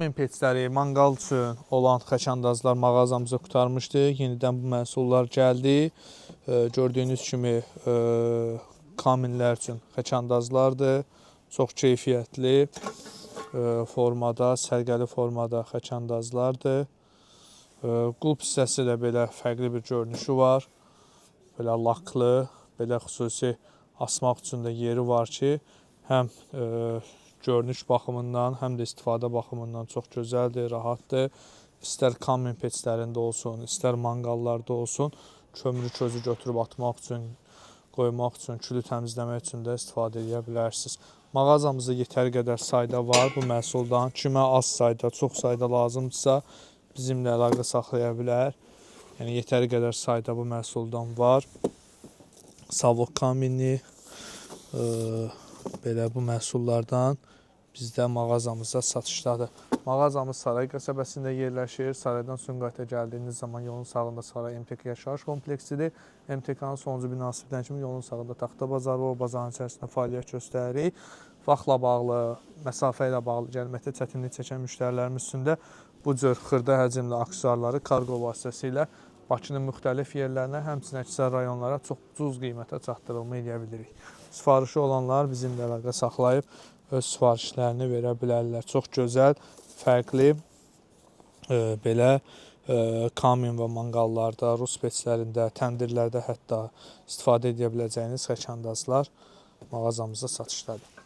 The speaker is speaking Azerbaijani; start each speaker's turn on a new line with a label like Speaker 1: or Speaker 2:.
Speaker 1: Kamin peçləri, manqal üçün olan xəçandazlar mağazamızı qurtarmışdı. Yenidən bu məhsullar gəldi. Gördüyünüz kimi kaminlər üçün xəçandazlardır. Çox keyfiyyətli formada, sərgəli formada xəçandazlardır. Qulp hissəsi də belə fərqli bir görünüşü var. Belə laklı, belə xüsusi asmaq üçün də yeri var ki, həm görünüş baxımından, həm də istifadə baxımından çox gözəldir, rahatdır. İstər kamin peçlərində olsun, istər manqallarda olsun, kömürü közü götürüb atmaq üçün, qoymaq üçün, külü təmizləmək üçün də istifadə edə bilərsiniz. Mağazamızda yetəri qədər sayda var bu məhsuldan. Kimə az sayda, çox sayda lazımdırsa bizimlə əlaqə saxlaya bilər. Yəni yetəri qədər sayda bu məhsuldan var. Savok kaminli belə bu məhsullardan bizdə mağazamızda satışdadır. Mağazamız Saray qəsəbəsində yerləşir. Saraydan Sumqayıta gəldiyiniz zaman yolun sağında Saray MTK yaşayış kompleksidir. MTK-nın sonuncu binası bidən kimi yolun sağında taxta bazarı var. O bazarın içərisində fəaliyyət göstəririk. Vaxtla bağlı, məsafə ilə bağlı gəlməkdə çətinlik çəkən müştərilərimiz üçün də bu cür xırda həcmli aksesuarları kargo vasitəsilə Bakının müxtəlif yerlərinə, həmçinin əksər rayonlara çox ucuz qiymətə çatdırılma edə bilirik. Sifarişi olanlar bizimlə əlaqə saxlayıb öz sifarişlərini verə bilərlər. Çox gözəl, fərqli belə kamin və manqallarda, rus peçlərində, təndirlərdə hətta istifadə edə biləcəyiniz xəçandazlar mağazamızda satışdadır.